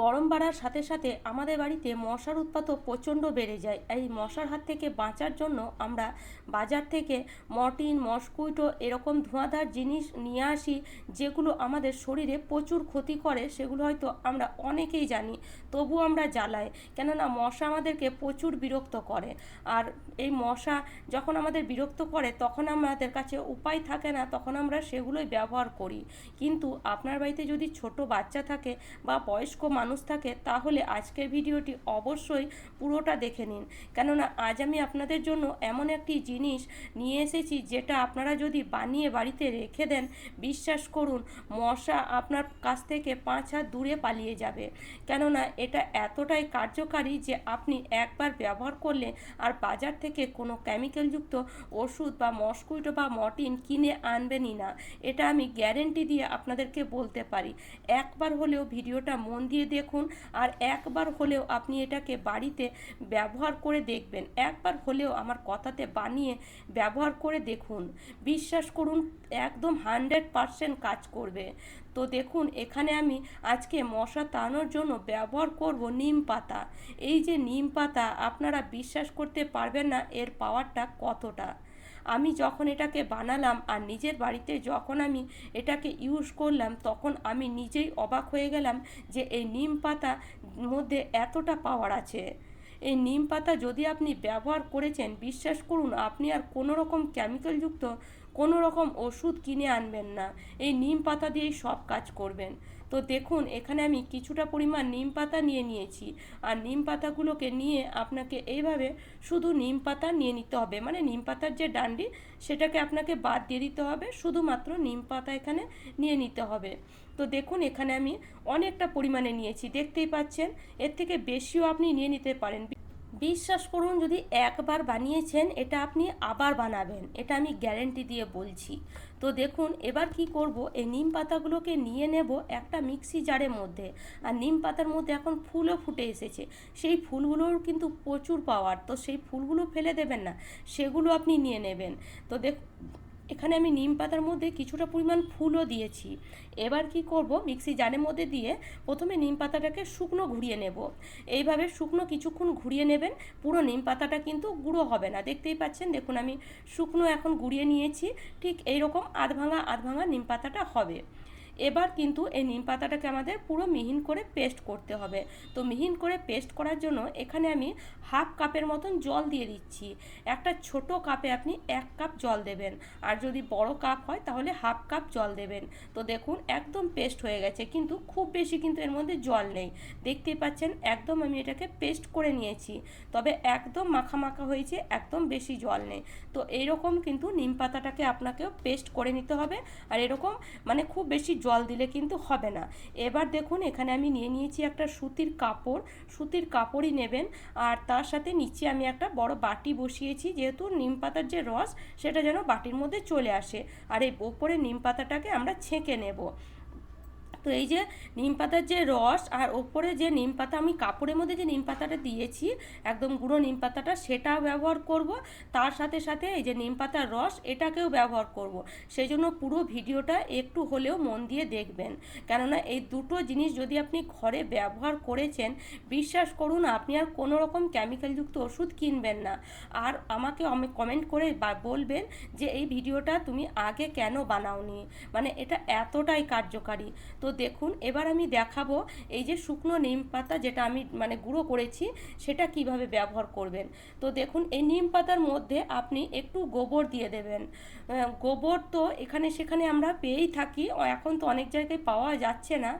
গরম বাড়ার সাথে সাথে আমাদের বাড়িতে মশার উৎপাতও প্রচণ্ড বেড়ে যায়। এই মশার হাত থেকে বাঁচার জন্য আমরা বাজার থেকে মর্টিন, মস্কুইটো এরকম ধোঁয়াধার জিনিস নিয়ে আসি, যেগুলো আমাদের শরীরে প্রচুর ক্ষতি করে। সেগুলো হয়তো আমরা অনেকেই জানি, তবু আমরা জ্বালাই, কেননা মশা আমাদেরকে প্রচুর বিরক্ত করে। আর এই মশা যখন আমাদের বিরক্ত করে তখন আমাদের কাছে উপায় থাকে না, তখন আমরা সেগুলোই ব্যবহার করি। কিন্তু আপনার বাড়িতে যদি ছোট বাচ্চা থাকে বা বয়স্ক মানুষ থাকে, তাহলে আজকের ভিডিওটি অবশ্যই পুরোটা দেখে নিন, কেননা আজ আমি আপনাদের জন্য এমন একটি জিনিস নিয়ে এসেছি, যেটা আপনারা যদি বানিয়ে বাড়িতে রেখে দেন, বিশ্বাস করুন মশা আপনার কাছ থেকে 5 হাত দূরে পালিয়ে যাবে। কেননা এটা এতটাই কার্যকারী যে আপনি একবার ব্যবহার করলে আর বাজার থেকে কোনো কেমিক্যালযুক্ত ওষুধ বা মস্কুইটো বা মর্টিন কিনে আনবেনই না। এটা আমি গ্যারেন্টি দিয়ে আপনাদেরকে বলতে পারি। একবার হলেও ভিডিওটা মন দিয়ে দেখুন, আর একবার হলেও আপনি এটাকে বাড়িতে ব্যবহার করে দেখবেন। একবার হলেও আমার কথাতে বানিয়ে ব্যবহার করে দেখুন, বিশ্বাস করুন একদম 100% কাজ করবে। তো দেখুন, এখানে আমি আজকে মশা তাড়ানোর জন্য ব্যবহার করব নিম পাতা। এই যে নিম পাতা, আপনারা বিশ্বাস করতে পারবেন না এর পাওয়ারটা কতটা। আমি যখন এটাকে বানালাম আর নিজের বাড়িতে যখন আমি এটাকে ইউজ করলাম, তখন আমি নিজেই অবাক হয়ে গেলাম যে এই নিম পাতা মধ্যে এতটা পাওয়ার আছে। এই নিম পাতা যদি আপনি ব্যবহার করেছেন, বিশ্বাস করুন আপনি আর কোনো রকম কেমিক্যালযুক্ত কোনো রকম ওষুধ কিনে আনবেন না। এই নিম পাতা দিয়েই সব কাজ করবেন। তো দেখুন, এখানে আমি কিছুটা পরিমাণ নিম পাতা নিয়ে নিয়েছি, আর নিম পাতাগুলোকে নিয়ে আপনাকে এইভাবে শুধু নিম পাতা নিয়ে নিতে হবে, মানে নিম পাতার যে ডান্ডি সেটাকে আপনাকে বাদ দিয়ে দিতে হবে, শুধুমাত্র নিম পাতা এখানে নিয়ে নিতে হবে। তো দেখুন, এখানে আমি অনেকটা পরিমাণে নিয়েছি, দেখতেই পাচ্ছেন। এর থেকে বেশিও আপনি নিয়ে নিতে পারেন। বিশ্বাস করুন, যদি একবার বানিয়েছেন এটা আপনি আবার বানাবেন, এটা আমি গ্যারেন্টি দিয়ে বলছি। তো দেখুন, এবার কি করব, এই নিম পাতাগুলোকে নিয়ে নেব একটা মিক্সি জারের মধ্যে। আর নিম পাতার মধ্যে এখন ফুলও ফুটে এসেছে, সেই ফুলগুলোর কিন্তু প্রচুর পাওয়ার, তো সেই ফুলগুলো ফেলে দেবেন না, সেগুলো আপনি নিয়ে নেবেন। তো এখানে আমি নিম পাতার মধ্যে কিছুটা পরিমাণ ফুলও দিয়েছি। এবার কি করব, মিক্সি জারের মধ্যে দিয়ে প্রথমে নিম পাতাটাকে শুকনো ঘুরিয়ে নেব। এইভাবে শুকনো কিছুক্ষণ ঘুরিয়ে নেবেন, পুরো নিম পাতাটা কিন্তু গুঁড়ো হবে না। দেখতেই পাচ্ছেন, দেখুন আমি শুকনো এখন ঘুরিয়ে নিয়েছি, ঠিক এইরকম আধ ভাঙা নিম পাতাটা হবে। এবার কিন্তু এই নিম পাতাটাকে আমাদের পুরো মিহিন করে পেস্ট করতে হবে। তো মিহিন করে পেস্ট করার জন্য এখানে আমি 1/2 কাপের মতন জল দিয়ে দিচ্ছি। একটা ছোট কাপে আপনি 1 কাপ জল দেবেন, আর যদি বড় কাপ হয় তাহলে 1/2 কাপ জল দেবেন। তো দেখুন একদম পেস্ট হয়ে গেছে, কিন্তু খুব বেশি কিন্তু এর মধ্যে জল নেই। দেখতেই পাচ্ছেন একদম আমি এটাকে পেস্ট করে নিয়েছি, তবে একদম মাখা মাখা হয়েছে, একদম বেশি জল নেই। তো এইরকম কিন্তু নিম পাতাটাকে আপনাকেও পেস্ট করে নিতে হবে, আর এরকম মানে খুব বেশি জল দিলে কিন্তু হবে না। এবার দেখুন, এখানে আমি নিয়ে নিয়েছি একটা সুতির কাপড়, সুতির কাপড়ই নেবেন। আর তার সাথে নিচে আমি একটা বড় বাটি বসিয়েছি, যেহেতু নিম পাতার যে রস সেটা যেন বাটির মধ্যে চলে আসে। আর এই ওপরে নিম পাতাটাকে আমরা ছেঁকে নেব। তো এই যে নিম পাতার যে রস, আর ওপরে যে নিম পাতা আমি কাপড়ের মধ্যে যে নিম পাতাটা দিয়েছি, একদম গুঁড়ো নিম পাতাটা, সেটাও ব্যবহার করব। তার সাথে সাথে এই যে নিম পাতার রস, এটাকেও ব্যবহার করব। সেই জন্য পুরো ভিডিওটা একটু হলেও মন দিয়ে দেখবেন, কেননা এই দুটো জিনিস যদি আপনি ঘরে ব্যবহার করেছেন, বিশ্বাস করুন আপনি আর কোনো রকম কেমিক্যালযুক্ত ওষুধ কিনবেন না। আর আমাকে কমেন্ট করে বলবেন যে এই ভিডিওটা তুমি আগে কেন বানাওনি, মানে এটা এতটাই কার্যকারী। তো দেখুন, এবার আমি দেখাবো এই যে শুকনো নিম পাতা যেটা আমি মানে গুঁড়ো করেছি, সেটা কিভাবে ব্যবহার করবেন। তো দেখুন, এই নিম পাতার মধ্যে আপনি একটু গোবর দিয়ে দেবেন। গোবর তো এখানে সেখানে আমরা পেয়েই থাকি, এখন তো অনেক জায়গায় পাওয়া যাচ্ছে না।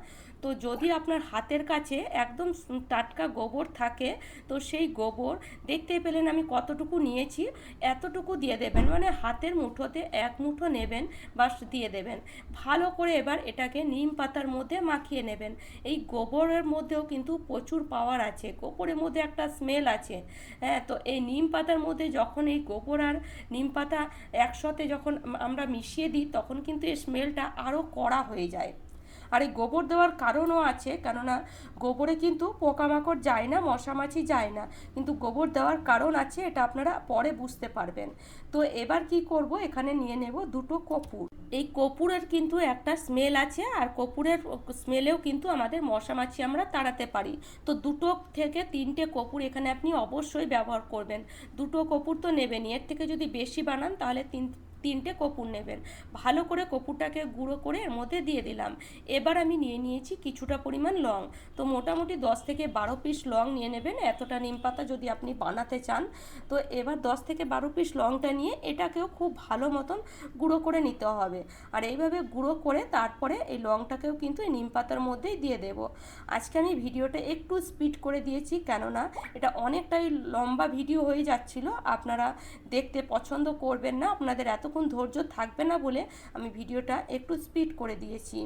তো যদি আপনার হাতের কাছে একদম টাটকা গোবর থাকে, তো সেই গোবর দেখতে পেলেন আমি কতটুকু নিয়েছি, এতটুকু দিয়ে দেবেন, মানে হাতের মুঠোতে 1 মুঠো নেবেন, বাস দিয়ে দেবেন। ভালো করে এবার এটাকে নিম পাতার মধ্যে মাখিয়ে নেবেন। এই গোবরের মধ্যেও কিন্তু প্রচুর পাওয়ার আছে, গোবরের মধ্যে একটা স্মেল আছে। হ্যাঁ, তো এই নিম পাতার মধ্যে যখন এই গোবর আর নিম পাতা একসাথে যখন আমরা মিশিয়ে দিই, তখন কিন্তু এই স্মেলটা আরও কড়া হয়ে যায়। আর এই গোবর দেওয়ার কারণও আছে, কেননা গোবরে কিন্তু পোকামাকড় যায় না, মশামাছি যায় না, কিন্তু গোবর দেওয়ার কারণ আছে, এটা আপনারা পরে বুঝতে পারবেন। তো এবার কি করব, এখানে নিয়ে নেব দুটো কর্পূর। এই কর্পূরের কিন্তু একটা স্মেল আছে, আর কর্পূরের স্মেলেও কিন্তু আমাদের মশামাছি আমরা তাড়াতে পারি। তো দুটো থেকে তিনটে কর্পূর এখানে আপনি অবশ্যই ব্যবহার করবেন। দুটো কর্পূর তো নেবেনই, এর থেকে যদি বেশি বানান তাহলে তিনটে কর্পূর নেবেন। ভালো করে কর্পূরটাকে গুঁড়ো করে এর মধ্যে দিয়ে দিলাম। এবার আমি নিয়ে নিয়েছি কিছুটা পরিমাণ লং। তো মোটামুটি 10 থেকে 12 পিস লং নিয়ে নেবেন, এতটা নিম পাতা যদি আপনি বানাতে চান। তো এবার 10 থেকে 12 পিস লংটা নিয়ে এটাকেও খুব ভালো মতন গুঁড়ো করে নিতে হবে। আর এইভাবে গুঁড়ো করে তারপরে এই লংটাকেও কিন্তু এই নিম পাতার মধ্যেই দিয়ে দেব। আজকে আমি ভিডিওটা একটু স্পিড করে দিয়েছি, কেননা এটা অনেকটাই লম্বা ভিডিও হয়ে যাচ্ছিল, আপনারা দেখতে পছন্দ করবেন না, আপনাদের এতক্ষণ ধৈর্য থাকবে না বলে আমি ভিডিওটা একটু স্পিড করে দিয়েছি।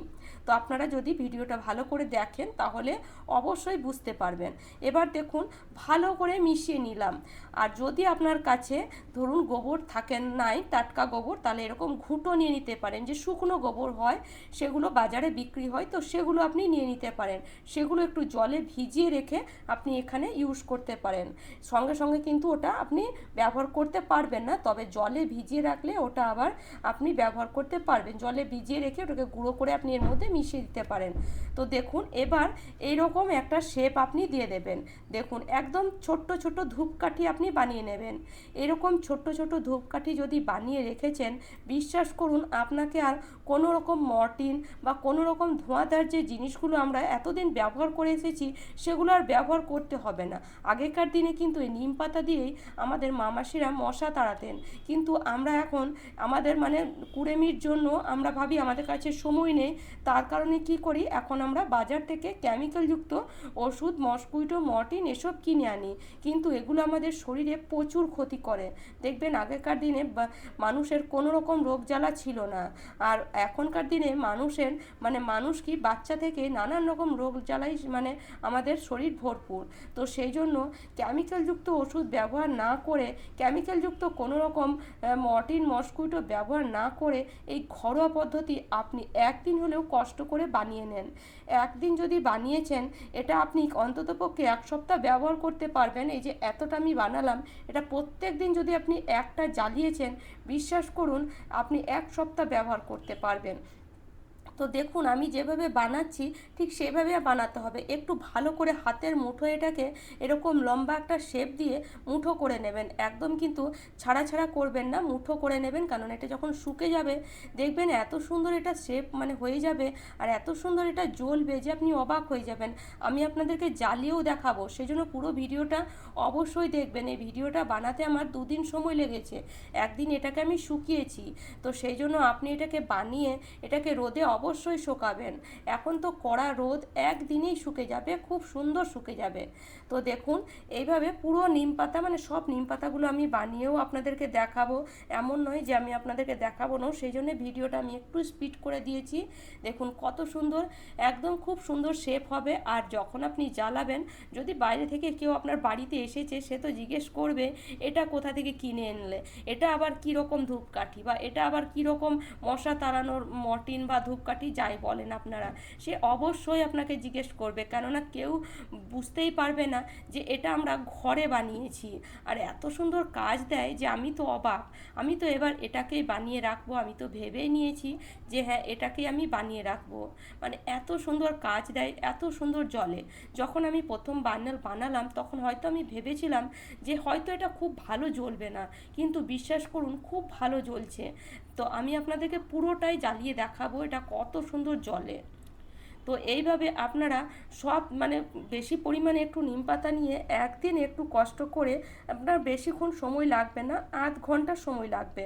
তো আপনারা যদি ভিডিওটা ভালো করে দেখেন তাহলে অবশ্যই বুঝতে পারবেন। এবার দেখুন ভালো করে মিশিয়ে নিলাম। আর যদি আপনার কাছে ধরুন গোবর থাকেন নাই, টাটকা গোবর, তাহলে এরকম ঘুঁটো নিয়ে নিতে পারেন, যে শুকনো গোবর হয় সেগুলো বাজারে বিক্রি হয়, তো সেগুলো আপনি নিয়ে নিতে পারেন। সেগুলো একটু জলে ভিজিয়ে রেখে আপনি এখানে ইউজ করতে পারেন। সঙ্গে সঙ্গে কিন্তু ওটা আপনি ব্যবহার করতে পারবেন না, তবে জলে ভিজিয়ে রাখলে ওটা আবার আপনি ব্যবহার করতে পারবেন। জলে ভিজিয়ে রেখে ওটাকে গুঁড়ো করে আপনি এর মধ্যে মিশিয়ে দিতে পারেন। তো দেখুন এবার এইরকম একটা শেপ আপনি দিয়ে দেবেন। দেখুন একদম ছোট্ট ছোট ধূপকাঠি আপনি বানিয়ে নেবেন। এরকম ছোট্ট ছোট ধূপকাঠি যদি বানিয়ে রেখেছেন, বিশ্বাস করুন আপনাকে আর কোনো রকম মর্টিন বা কোনো রকম ধোঁয়াদার যে জিনিসগুলো আমরা এতদিন ব্যবহার করে এসেছি সেগুলো আর ব্যবহার করতে হবে না। আগেকার দিনে কিন্তু এই নিম পাতা দিয়েই আমাদের মামাসিরা মশা তাড়াতেন, কিন্তু আমরা এখন আমাদের মানে কুড়েমির জন্য আমরা ভাবি আমাদের কাছে সময় নেই, তার কারণে কি করি, এখন আমরা বাজার থেকে কেমিক্যালযুক্ত ওষুধ, মসকুইটো, মর্টিন এসব কিনে আনি, কিন্তু এগুলো আমাদের শরীরে প্রচুর ক্ষতি করে। দেখবেন আগেকার দিনে মানুষের কোনো রকম রোগ জ্বালা ছিল না, আর এখনকার দিনে মানুষের মানে মানুষ কি বাচ্চা থেকে নানান রকম রোগ জ্বালাই মানে আমাদের শরীর ভরপুর। তো সেই জন্য কেমিক্যালযুক্ত ওষুধ ব্যবহার না করে, কেমিক্যালযুক্ত কোনো রকম মর্টিন, মসকুইটো ব্যবহার না করে এই ঘরোয়া পদ্ধতি আপনি একদিন হলেও কষ্ট করে বানিয়ে নেন। একদিন যদি বানিয়েছেন, এটা আপনি অন্ততপক্ষে 1 সপ্তাহ ব্যবহার করতে পারবেন। এই যে এতটা আমি বানালাম, এটা প্রত্যেক দিন যদি আপনি একটা জ্বালিয়েছেন, বিশ্বাস করুন আপনি 1 সপ্তাহ ব্যবহার করতে পারবেন। তো দেখুন আমি যেভাবে বানাচ্ছি ঠিক সেভাবে বানাতে হবে। একটু ভালো করে হাতের মুঠো এটাকে এরকম লম্বা একটা শেপ দিয়ে মুঠো করে নেবেন, একদম কিন্তু ছাড়া ছাড়া করবেন না, মুঠো করে নেবেন, কারণ এটা যখন শুকে যাবে দেখবেন এত সুন্দর এটা শেপ মানে হয়ে যাবে, আর এত সুন্দর এটা জ্বলবে যে আপনি অবাক হয়ে যাবেন। আমি আপনাদেরকে জ্বালিয়েও দেখাবো, সেই জন্য পুরো ভিডিওটা অবশ্যই দেখবেন। এই ভিডিওটা বানাতে আমার 2 দিন সময় লেগেছে, একদিন এটাকে আমি শুকিয়েছি। তো সেই জন্য আপনি এটাকে বানিয়ে এটাকে রোদে অবশ্যই শুকাবেন। এখন তো কড়া রোদ, একদিনেই শুকে যাবে, খুব সুন্দর শুকে যাবে। তো দেখুন এইভাবে পুরো নিম পাতা মানে সব নিম পাতাগুলো আমি বানিয়েও আপনাদেরকে দেখাবো, এমন নয় যে আমি আপনাদেরকে দেখাবো না, সেই জন্য ভিডিওটা আমি একটু স্পিড করে দিয়েছি। দেখুন কত সুন্দর, একদম খুব সুন্দর শেপ হবে। আর যখন আপনি জ্বালাবেন, যদি বাইরে থেকে কেউ আপনার বাড়িতে এসেছে, সে তো জিজ্ঞেস করবে এটা কোথা থেকে কিনে আনলে, এটা আবার কীরকম ধূপকাঠি, বা এটা আবার কীরকম মশা তাড়ানোর মর্টিন বা ধূপকাঠি যাই বলেন আপনারা, সে অবশ্যই আপনাকে জিজ্ঞেস করবে, কেননা কেউ বুঝতেই পারবে না যে এটা আমরা ঘরে বানিয়েছি। আর এত সুন্দর কাজ দেয় যে আমি তো অবাক। আমি তো এবার এটাকেই বানিয়ে রাখবো, আমি তো ভেবেই নিয়েছি যে হ্যাঁ এটাকেই আমি বানিয়ে রাখবো। মানে এত সুন্দর কাজ দেয়, এত সুন্দর জলে। যখন আমি প্রথম বানালাম তখন হয়তো আমি ভেবেছিলাম যে হয়তো এটা খুব ভালো জ্বলবে না, কিন্তু বিশ্বাস করুন খুব ভালো জ্বলছে। তো আমি আপনাদেরকে পুরোটাই জ্বালিয়ে দেখাবো এটা কত সুন্দর জ্বলে। তো এইভাবে আপনারা সব মানে বেশি পরিমাণে একটু নিম পাতা নিয়ে একদিন একটু কষ্ট করে, আপনার বেশিক্ষণ সময় লাগবে না, 1/2 ঘন্টা সময় লাগবে,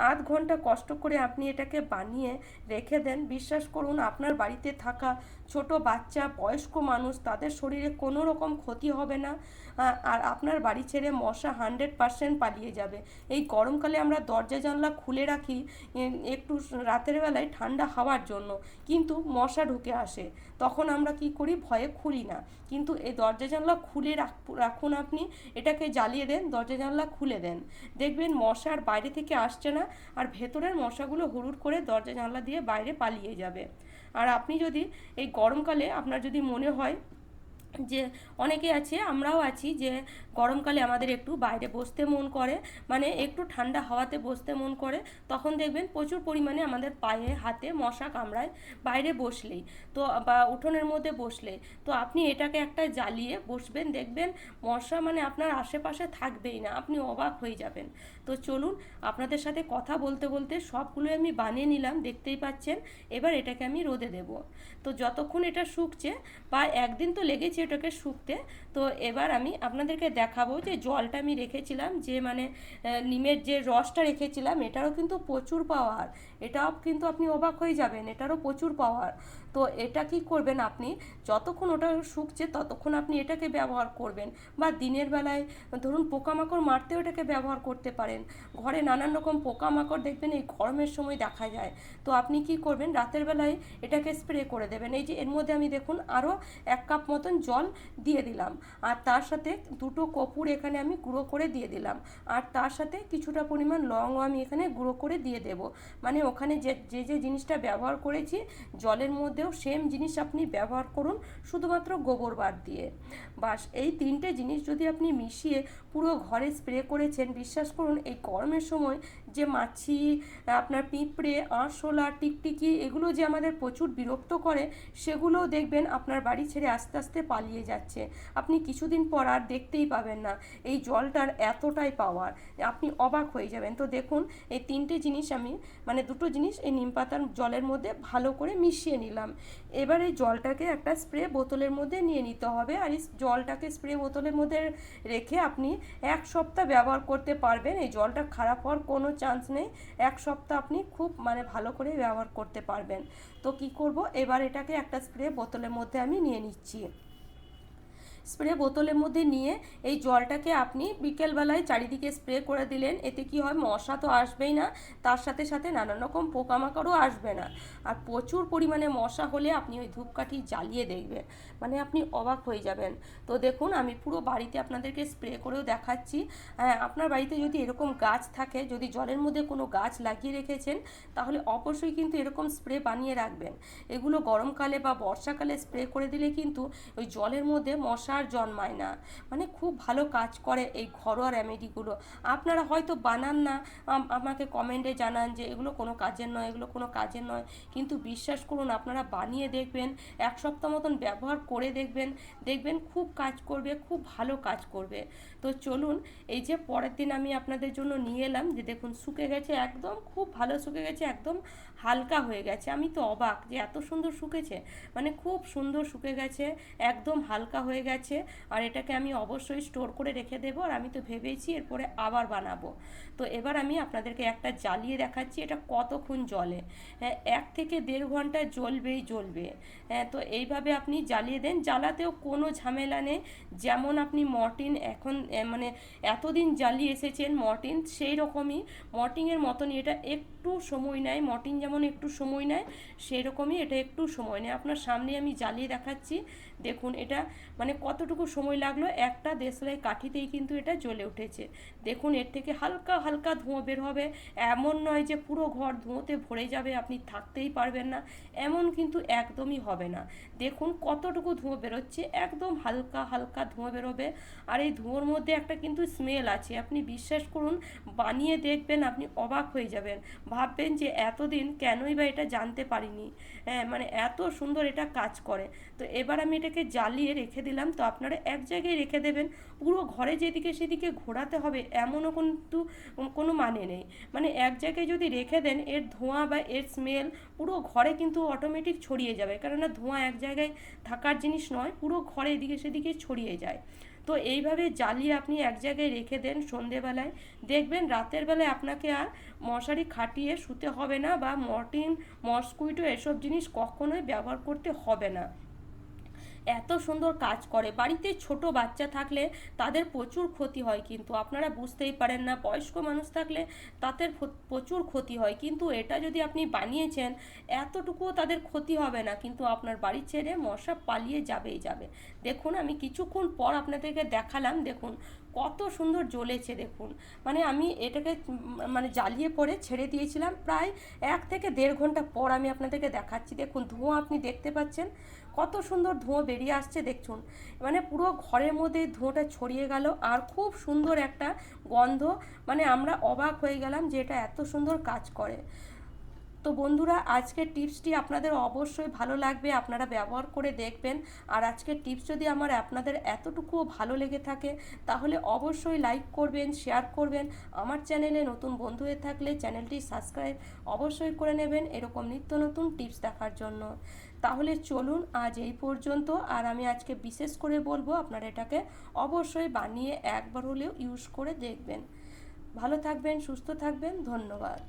1/2 ঘন্টা কষ্ট করে আপনি এটাকে বানিয়ে রেখে দেন। বিশ্বাস করুন আপনার বাড়িতে থাকা ছোট বাচ্চা, বয়স্ক মানুষ, তাদের শরীরে কোনো রকম ক্ষতি হবে না, আর আপনার বাড়ি ছেড়ে মশা 100% পালিয়ে যাবে। এই গরমকালে আমরা দরজা জানলা খুলে রাখি একটু রাতের বেলায় ঠান্ডা হাওয়ার জন্য, কিন্তু মশা ঢুকে আসে, তখন আমরা কি করি, ভয়ে খুলি না। কিন্তু এই দরজা জানলা খুলে রাখুন, আপনি এটাকে জ্বালিয়ে দেন, দরজা জানলা খুলে দেন, দেখবেন মশা আর বাইরে থেকে আসছে না, আর ভেতরের মশাগুলো হুড়ুড় করে দরজা জানলা দিয়ে বাইরে পালিয়ে যাবে। আর আপনি যদি এই গরমকালে আপনার যদি মনে হয় যে অনেকে আছে, আমরাও আছি, যে গরমকালে আমাদের একটু বাইরে বসতে মন করে, মানে একটু ঠান্ডা হাওয়াতে বসতে মন করে, তখন দেখবেন প্রচুর পরিমাণে আমাদের পায়ে হাতে মশা কামড়ায় বাইরে বসলেই, তো বা উঠোনের মধ্যে বসলেই। তো আপনি এটাকে একটা জ্বালিয়ে বসবেন, দেখবেন মশা মানে আপনার আশেপাশে থাকবেই না, আপনি অবাক হয়ে যাবেন। তো চলুন, আপনাদের সাথে কথা বলতে বলতে সবগুলোই আমি বানিয়ে নিলাম, দেখতেই পাচ্ছেন। এবার এটাকে আমি রোদে দেব। তো যতক্ষণ এটা শুকছে, বা একদিন তো লেগেছে এটাকে শুকতে, তো এবার আমি আপনাদেরকে দেখাবো যে জলটা আমি রেখেছিলাম, যে মানে নিমের যে রসটা রেখেছিলাম, এটারও কিন্তু প্রচুর পাওয়ার। এটাও কিন্তু আপনি অবাক হয়ে যাবেন, এটারও প্রচুর পাওয়ার। তো এটা কি করবেন আপনি, যতক্ষণ ওটা শুকছে ততক্ষণ আপনি এটাকে ব্যবহার করবেন, বা দিনের বেলায় ধরুন পোকামাকড় মারতেও এটাকে ব্যবহার করতে পারেন। ঘরে নানান রকম পোকামাকড় দেখবেন এই গরমের সময় দেখা যায়, তো আপনি কি করবেন, রাতের বেলায় এটাকে স্প্রে করে দেবেন। এই যে এর মধ্যে আমি দেখুন আরও 1 কাপ মতন জল দিয়ে দিলাম, আর তার সাথে 2টো কর্পূর এখানে আমি গুঁড়ো করে দিয়ে দিলাম, আর তার সাথে কিছুটা পরিমাণ লংও আমি এখানে গুঁড়ো করে দিয়ে দেব। মানে ওখানে যে যে যে জিনিসটা ব্যবহার করেছি জলের মধ্যেও সেম জিনিস আপনি ব্যবহার করুন, শুধুমাত্র গোবর বাদ দিয়ে। বাস এই 3টে জিনিস যদি আপনি মিশিয়ে পুরো ঘরে স্প্রে করেছেন, বিশ্বাস করুন এই গরমের সময় যে মাছি, আপনার পিঁপড়ে, আরশোলা, টিকটিকি, এগুলো যে আমাদের প্রচুর বিরক্ত করে, সেগুলোও দেখবেন আপনার বাড়ি ছেড়ে আস্তে আস্তে পালিয়ে যাচ্ছে। আপনি কিছুদিন পর আর দেখতেই পাবেন না, এই জলটার এতটাই পাওয়ার, আপনি অবাক হয়ে যাবেন। তো দেখুন এই 3টে জিনিস আমি, মানে 2টো জিনিস এই নিম পাতার জলের মধ্যে ভালো করে মিশিয়ে নিলাম। এবার এই জলটাকে একটা স্প্রে বোতলের মধ্যে নিয়ে নিতে হবে, আর এই জলটাকে স্প্রে বোতলের মধ্যে রেখে আপনি 1 সপ্তাহ ব্যবহার করতে পারবেন। এই জলটা খারাপ হওয়ার কোনো চান্স নেই, 1 সপ্তাহ আপনি খুব মানে ভালো করে ব্যবহার করতে পারবেন। তো কি করব, এবার এটাকে একটা স্প্রে বোতলের মধ্যে আমি নিয়ে নিচ্ছি। স্প্রে বোতলের মধ্যে নিয়ে এই জলটাকে আপনি বিকেলবেলায় চারিদিকে স্প্রে করে দিলেন, এতে কি হয়, মশা তো আসবেই না, তার সাথে সাথে নানান রকম পোকামাকড়ও আসবে না। আর প্রচুর পরিমাণে মশা হলে আপনি ওই ধূপকাঠি জ্বালিয়ে দেখবেন, মানে আপনি অবাক হয়ে যাবেন। তো দেখুন আমি পুরো বাড়িতে আপনাদেরকে স্প্রে করেও দেখাচ্ছি। হ্যাঁ, আপনার বাড়িতে যদি এরকম গাছ থাকে, যদি জলের মধ্যে কোনো গাছ লাগিয়ে রেখেছেন, তাহলে অবশ্যই কিন্তু এরকম স্প্রে বানিয়ে রাখবেন। এগুলো গরমকালে বা বর্ষাকালে স্প্রে করে দিলে কিন্তু ওই জলের মধ্যে মশা আর জন্মায় না, মানে খুব ভালো কাজ করে এই ঘরোয়া রেমেডিগুলো। আপনারা হয়তো বানান না, আমাকে কমেন্টে জানান যে এগুলো কোনো কাজের নয়, এগুলো কোনো কাজের নয়, কিন্তু বিশ্বাস করুন আপনারা বানিয়ে দেখবেন, 1 সপ্তাহ মতন ব্যবহার করে দেখবেন, দেখবেন খুব কাজ করবে, খুব ভালো কাজ করবে। তো চলুন, এই যে পরের দিন আমি আপনাদের জন্য নিয়ে এলাম, যে দেখুন শুকে গেছে একদম, খুব ভালো শুকে গেছে, একদম হালকা হয়ে গেছে। আমি তো অবাক যে এত সুন্দর শুকেছে, মানে খুব সুন্দর শুকে গেছে, একদম হালকা হয়ে গেছে। আর এটাকে আমি অবশ্যই স্টোর করে রেখে দেবো, আর আমি তো ভেবেছি এরপরে আবার বানাবো। তো এবার আমি আপনাদেরকে একটা জ্বালিয়ে দেখাচ্ছি এটা কতক্ষণ জ্বলে। হ্যাঁ, 1 থেকে 1.5 ঘন্টা জ্বলবেই জ্বলবে। হ্যাঁ, তো এইভাবে আপনি জ্বালিয়ে দেন, জ্বালাতেও কোনো ঝামেলা নেই। যেমন আপনি মর্টিন এখন মানে এতদিন জ্বালিয়ে এসেছেন মর্টিন, সেই রকমই মর্টিনের মতনই এটা একটু সময় নেয়, মর্টিন যেমন একটু সময় নেয়, সেই রকমই এটা একটু সময় নেয়। আপনার সামনে আমি জ্বালিয়ে দেখাচ্ছি, দেখুন এটা মানে কতটুকু সময় লাগলো, একটা দেশলাই কাঠিতেই কিন্তু এটা জ্বলে উঠেছে। দেখুন এর থেকে হালকা হালকা ধোঁয়া বের হবে, এমন নয় যে পুরো ঘর ধোঁয়াতে ভরে যাবে, আপনি থাকতেই পারবেন না, এমন কিন্তু একদমই হবে না। দেখুন কতটুকু ধোঁয়া বেরোচ্ছে, একদম হালকা হালকা ধোঁয়া বেরোবে। আর এই ধোঁয়ার মধ্যে একটা কিন্তু স্মেল আছে, আপনি বিশ্বাস করুন বানিয়ে দেখবেন, আপনি অবাক হয়ে যাবেন, ভাববেন যে এতদিন কেনই বা এটা জানতে পারিনি। হ্যাঁ, মানে এত সুন্দর এটা কাজ করে। তো এবার আমি এটাকে জ্বালিয়ে রেখে দিলাম। তো আপনারা এক জায়গায় রেখে দেবেন, পুরো ঘরে যেদিকে সেদিকে ঘোরাতে হবে এমনও কিন্তু কোনো মানে নেই। মানে এক জায়গায় যদি রেখে দেন, এর ধোঁয়া বা এর স্মেল পুরো ঘরে কিন্তু অটোমেটিক ছড়িয়ে যাবে, কেননা ধোঁয়া এক জায়গায় থাকার জিনিস নয়, পুরো ঘরে এদিকে সেদিকে ছড়িয়ে যায়। তো এইভাবে জ্বালিয়ে আপনি এক জায়গায় রেখে দেন সন্ধেবেলায়, দেখবেন রাতের বেলায় আপনাকে আর মশারি খাটিয়ে শুতে হবে না, বা মর্টিন, মসকুইটো এসব জিনিস কখনোই ব্যবহার করতে হবে না। এত সুন্দর কাজ করে। বাড়িতে ছোট বাচ্চা থাকলে তাদের প্রচুর ক্ষতি হয়, কিন্তু আপনারা বুঝতেই পারেন না। বয়স্ক মানুষ থাকলে তাদের প্রচুর ক্ষতি হয়, কিন্তু এটা যদি আপনি বানিয়েছেন এতটুকুও তাদের ক্ষতি হবে না, কিন্তু আপনার বাড়ি ছেড়ে মশা পালিয়ে যাবেই যাবে। দেখুন আমি কিছুক্ষণ পর আপনাদেরকে দেখালাম, দেখুন কত সুন্দর জ্বলেছে দেখুন। মানে আমি এটাকে মানে জ্বালিয়ে পরে ছেড়ে দিয়েছিলাম, প্রায় 1 থেকে দেড় ঘন্টা পর আমি আপনাদেরকে দেখাচ্ছি। দেখুন ধোঁয়া আপনি দেখতে পাচ্ছেন, কত সুন্দর ধোঁয়া বেরিয়ে আসছে দেখুন। মানে পুরো ঘরের মধ্যে ধোঁয়াটা ছড়িয়ে গেল, আর খুব সুন্দর একটা গন্ধ। মানে আমরা অবাক হয়ে গেলাম যে এটা এত সুন্দর কাজ করে। তো বন্ধুরা, আজকের টিপসটি আপনাদের অবশ্যই ভালো লাগবে, আপনারা ব্যবহার করে দেখবেন। আর আজকের টিপস যদি আপনাদের এতটুকুও ভালো লেগে থাকে, তাহলে অবশ্যই লাইক করবেন, শেয়ার করবেন। আমার চ্যানেলে নতুন বন্ধু হয়ে থাকলে চ্যানেলটি সাবস্ক্রাইব অবশ্যই করে নেবেন এরকম নিত্য নতুন টিপস দেখার জন্য। তাহলে চলুন আজ এই পর্যন্ত। আর আমি আজকে বিশেষ করে বলবো আপনারা এটাকে অবশ্যই বানিয়ে একবার হলেও ইউজ করে দেখবেন। ভালো থাকবেন, সুস্থ থাকবেন, ধন্যবাদ।